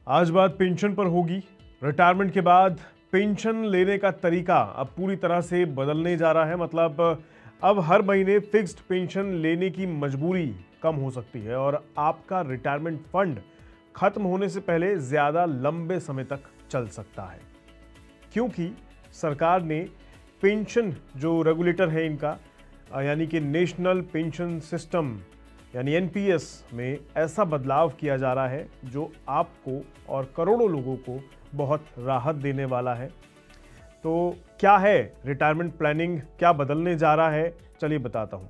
आज बात पेंशन पर होगी। रिटायरमेंट के बाद पेंशन लेने का तरीका अब पूरी तरह से बदलने जा रहा है। मतलब अब हर महीने फिक्स्ड पेंशन लेने की मजबूरी कम हो सकती है और आपका रिटायरमेंट फंड खत्म होने से पहले ज्यादा लंबे समय तक चल सकता है, क्योंकि सरकार ने पेंशन जो रेगुलेटर है इनका यानी कि नेशनल पेंशन सिस्टम यानी एनपीएस में ऐसा बदलाव किया जा रहा है जो आपको और करोड़ों लोगों को बहुत राहत देने वाला है। तो क्या है रिटायरमेंट प्लानिंग, क्या बदलने जा रहा है, चलिए बताता हूँ।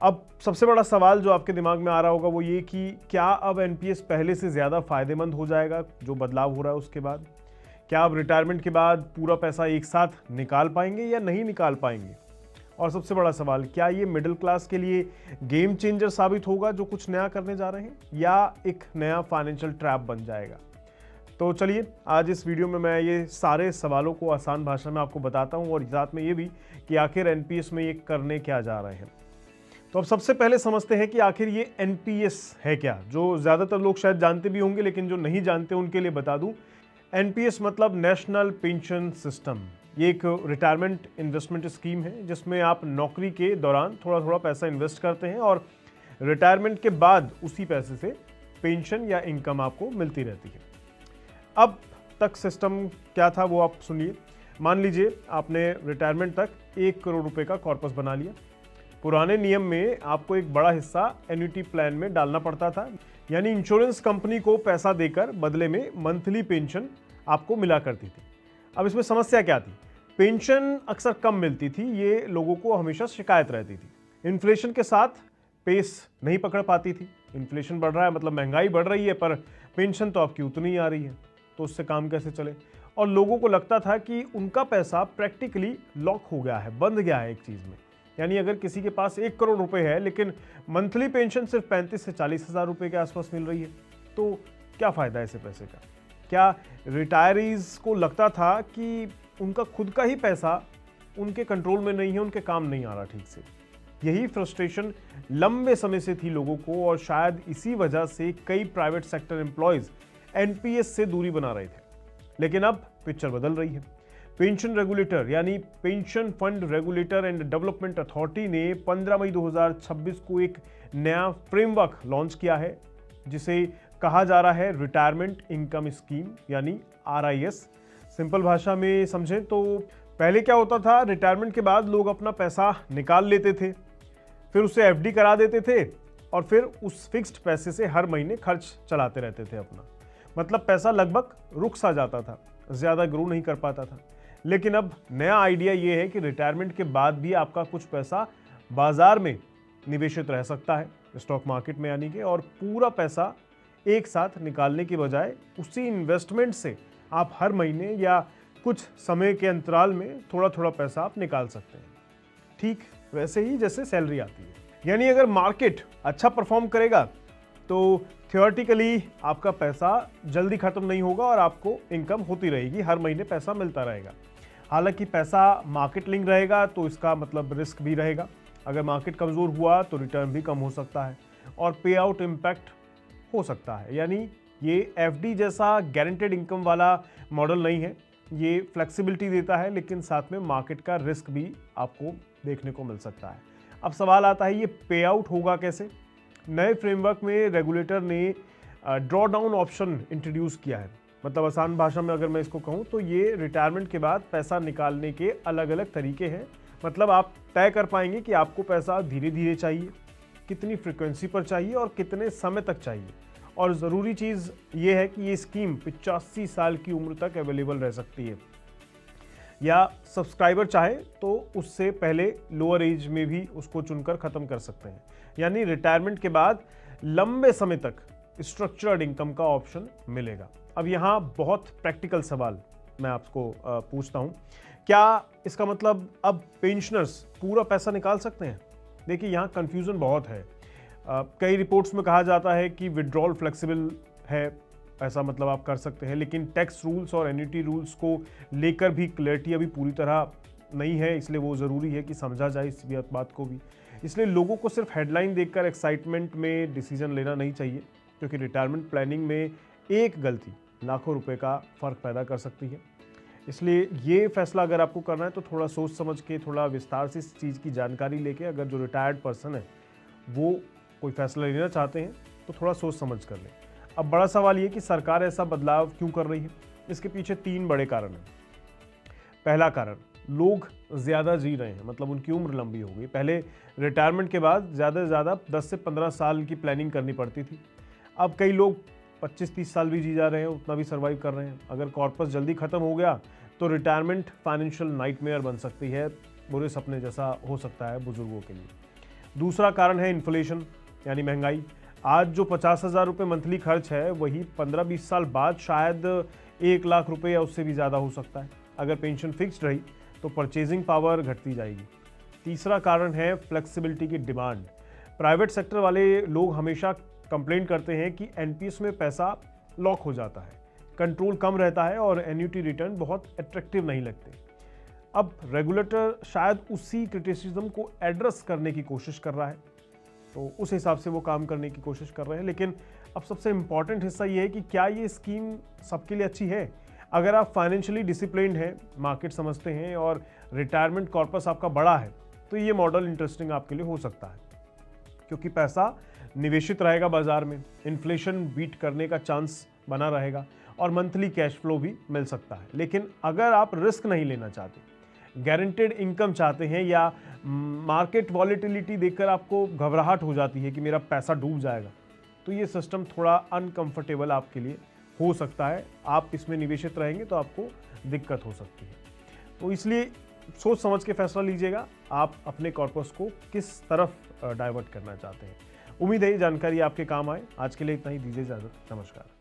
अब सबसे बड़ा सवाल जो आपके दिमाग में आ रहा होगा वो ये कि क्या अब एनपीएस पहले से ज़्यादा फायदेमंद हो जाएगा जो बदलाव हो रहा है उसके बाद? क्या आप रिटायरमेंट के बाद पूरा पैसा एक साथ निकाल पाएंगे या नहीं निकाल पाएंगे? और सबसे बड़ा सवाल, क्या ये मिडिल क्लास के लिए गेम चेंजर साबित होगा जो कुछ नया करने जा रहे हैं, या एक नया फाइनेंशियल ट्रैप बन जाएगा? तो चलिए आज इस वीडियो में मैं ये सारे सवालों को आसान भाषा में आपको बताता हूँ और साथ में ये भी कि आखिर एनपीएस में ये करने क्या जा रहे हैं। तो अब सबसे पहले समझते हैं कि आखिर ये एनपीएस है क्या, जो ज़्यादातर लोग शायद जानते भी होंगे लेकिन जो नहीं जानते उनके लिए बता दूँ। एनपीएस मतलब नेशनल पेंशन सिस्टम। ये एक रिटायरमेंट इन्वेस्टमेंट स्कीम है जिसमें आप नौकरी के दौरान थोड़ा थोड़ा पैसा इन्वेस्ट करते हैं और रिटायरमेंट के बाद उसी पैसे से पेंशन या इनकम आपको मिलती रहती है। अब तक सिस्टम क्या था वो आप सुनिए। मान लीजिए आपने रिटायरमेंट तक 1 करोड़ रुपए का कॉर्पस बना लिया। पुराने नियम में आपको एक बड़ा हिस्सा एन्युटी प्लान में डालना पड़ता था, यानी इंश्योरेंस कंपनी को पैसा देकर बदले में मंथली पेंशन आपको मिला करती थी। अब इसमें समस्या क्या थी? पेंशन अक्सर कम मिलती थी, ये लोगों को हमेशा शिकायत रहती थी। इन्फ्लेशन के साथ पेस नहीं पकड़ पाती थी। इन्फ्लेशन बढ़ रहा है मतलब महंगाई बढ़ रही है, पर पेंशन तो आपकी उतनी ही आ रही है, तो उससे काम कैसे चले? और लोगों को लगता था कि उनका पैसा प्रैक्टिकली लॉक हो गया है, बंध गया है एक चीज़ में। यानी अगर किसी के पास 1 करोड़ रुपए है लेकिन मंथली पेंशन सिर्फ 35 से 40 हज़ार रुपये के आसपास मिल रही है, तो क्या फ़ायदा ऐसे पैसे का? क्या रिटायरीज को लगता था कि उनका खुद का ही पैसा उनके कंट्रोल में नहीं है, उनके काम नहीं आ रहा ठीक से? यही फ्रस्ट्रेशन लंबे समय से थी लोगों को और शायद इसी वजह से कई प्राइवेट सेक्टर एम्प्लॉयज एनपीएस से दूरी बना रहे थे। लेकिन अब पिक्चर बदल रही है। पेंशन रेगुलेटर यानी pension fund regulator and development authority ने 15 मई 2026 को एक नया फ्रेमवर्क लॉन्च किया है जिसे कहा जा रहा है रिटायरमेंट इनकम स्कीम यानी आरआईएस। सिंपल भाषा में समझें तो पहले क्या होता था, रिटायरमेंट के बाद लोग अपना पैसा निकाल लेते थे, फिर उसे एफडी करा देते थे और फिर उस फिक्स्ड पैसे से हर महीने खर्च चलाते रहते थे अपना। मतलब पैसा लगभग रुक सा जाता था, ज़्यादा ग्रो नहीं कर पाता था। लेकिन अब नया आइडिया ये है कि रिटायरमेंट के बाद भी आपका कुछ पैसा बाजार में निवेशित रह सकता है, स्टॉक मार्केट में यानी कि, और पूरा पैसा एक साथ निकालने की बजाय उसी इन्वेस्टमेंट से आप हर महीने या कुछ समय के अंतराल में थोड़ा थोड़ा पैसा आप निकाल सकते हैं, ठीक वैसे ही जैसे सैलरी आती है। यानी अगर मार्केट अच्छा परफॉर्म करेगा तो थियोरेटिकली आपका पैसा जल्दी खत्म नहीं होगा और आपको इनकम होती रहेगी, हर महीने पैसा मिलता रहेगा। हालांकि पैसा मार्केट लिंक रहेगा तो इसका मतलब रिस्क भी रहेगा। अगर मार्केट कमज़ोर हुआ तो रिटर्न भी कम हो सकता है और पे आउट इम्पैक्ट हो सकता है। यानी ये एफडी जैसा गारंटेड इनकम वाला मॉडल नहीं है, ये फ्लेक्सिबिलिटी देता है लेकिन साथ में मार्केट का रिस्क भी आपको देखने को मिल सकता है। अब सवाल आता है ये पे आउट होगा कैसे? नए फ्रेमवर्क में रेगुलेटर ने ड्रॉ डाउन ऑप्शन इंट्रोड्यूस किया है। मतलब आसान भाषा में अगर मैं इसको कहूँ तो ये रिटायरमेंट के बाद पैसा निकालने के अलग अलग तरीके हैं। मतलब आप तय कर पाएंगे कि आपको पैसा धीरे धीरे चाहिए, कितनी फ्रिक्वेंसी पर चाहिए और कितने समय तक चाहिए। और ज़रूरी चीज़ ये है कि ये स्कीम 85 साल की उम्र तक अवेलेबल रह सकती है, या सब्सक्राइबर चाहे तो उससे पहले लोअर एज में भी उसको चुनकर ख़त्म कर सकते हैं। यानी रिटायरमेंट के बाद लंबे समय तक स्ट्रक्चर्ड इनकम का ऑप्शन मिलेगा। अब यहाँ बहुत प्रैक्टिकल सवाल मैं आपको पूछता हूँ, क्या इसका मतलब अब पेंशनर्स पूरा पैसा निकाल सकते हैं? देखिए यहाँ कन्फ्यूज़न बहुत है। कई रिपोर्ट्स में कहा जाता है कि विड्रॉल फ्लेक्सिबल है, ऐसा मतलब आप कर सकते हैं, लेकिन टैक्स रूल्स और एन्युटी रूल्स को लेकर भी क्लैरिटी अभी पूरी तरह नहीं है, इसलिए वो ज़रूरी है कि समझा जाए इस बात को भी। इसलिए लोगों को सिर्फ हेडलाइन देखकर एक्साइटमेंट में डिसीजन लेना नहीं चाहिए, क्योंकि रिटायरमेंट प्लानिंग में एक गलती लाखों रुपए का फ़र्क पैदा कर सकती है। इसलिए ये फैसला अगर आपको करना है तो थोड़ा सोच समझ के, थोड़ा विस्तार से इस चीज़ की जानकारी लेके, अगर जो रिटायर्ड पर्सन है वो कोई फैसला लेना चाहते हैं तो थोड़ा सोच समझ कर लें। अब बड़ा सवाल ये कि सरकार ऐसा बदलाव क्यों कर रही है? इसके पीछे 3 बड़े कारण हैं। पहला कारण, लोग ज़्यादा जी रहे हैं, मतलब उनकी उम्र लंबी हो गई। पहले रिटायरमेंट के बाद ज़्यादा से ज़्यादा 10 से 15 साल की प्लानिंग करनी पड़ती थी। अब कई लोग 25-30 साल भी जी जा रहे हैं, उतना भी सर्वाइव कर रहे हैं। अगर कॉर्पस जल्दी ख़त्म हो गया तो रिटायरमेंट फाइनेंशियल नाइटमेयर बन सकती है, बुरे सपने जैसा हो सकता है बुजुर्गों के लिए। दूसरा कारण है इन्फ्लेशन, यानी महंगाई। आज जो 50,000 रुपये मंथली खर्च है वही 15-20 साल बाद शायद 1 लाख रुपये या उससे भी ज़्यादा हो सकता है। अगर पेंशन फिक्स्ड रही तो परचेजिंग पावर घटती जाएगी। तीसरा कारण है फ्लेक्सिबिलिटी की डिमांड। प्राइवेट सेक्टर वाले लोग हमेशा कंप्लेन करते हैं कि एनपीएस में पैसा लॉक हो जाता है, कंट्रोल कम रहता है और एन्युटी रिटर्न बहुत अट्रैक्टिव नहीं लगते। अब रेगुलेटर शायद उसी क्रिटिसिज्म को एड्रेस करने की कोशिश कर रहा है, तो उस हिसाब से वो काम करने की कोशिश कर रहे हैं। लेकिन अब सबसे इम्पॉर्टेंट हिस्सा ये है कि क्या ये स्कीम सबके लिए अच्छी है? अगर आप फाइनेंशियली डिसिप्लिन्ड हैं, मार्केट समझते हैं और रिटायरमेंट कॉर्पस आपका बड़ा है, तो ये मॉडल इंटरेस्टिंग आपके लिए हो सकता है, क्योंकि पैसा निवेशित रहेगा बाजार में, इन्फ्लेशन बीट करने का चांस बना रहेगा और मंथली कैश फ्लो भी मिल सकता है। लेकिन अगर आप रिस्क नहीं लेना चाहते, गारंटेड इनकम चाहते हैं, या मार्केट वॉलेटिलिटी देखकर आपको घबराहट हो जाती है कि मेरा पैसा डूब जाएगा, तो ये सिस्टम थोड़ा अनकंफर्टेबल आपके लिए हो सकता है। आप इसमें निवेशित रहेंगे तो आपको दिक्कत हो सकती है। तो इसलिए सोच समझ के फैसला लीजिएगा, आप अपने कॉर्पस को किस तरफ डाइवर्ट करना चाहते हैं। उम्मीद है ये जानकारी आपके काम आए। आज के लिए इतना ही, दीजिए इजाजत, नमस्कार।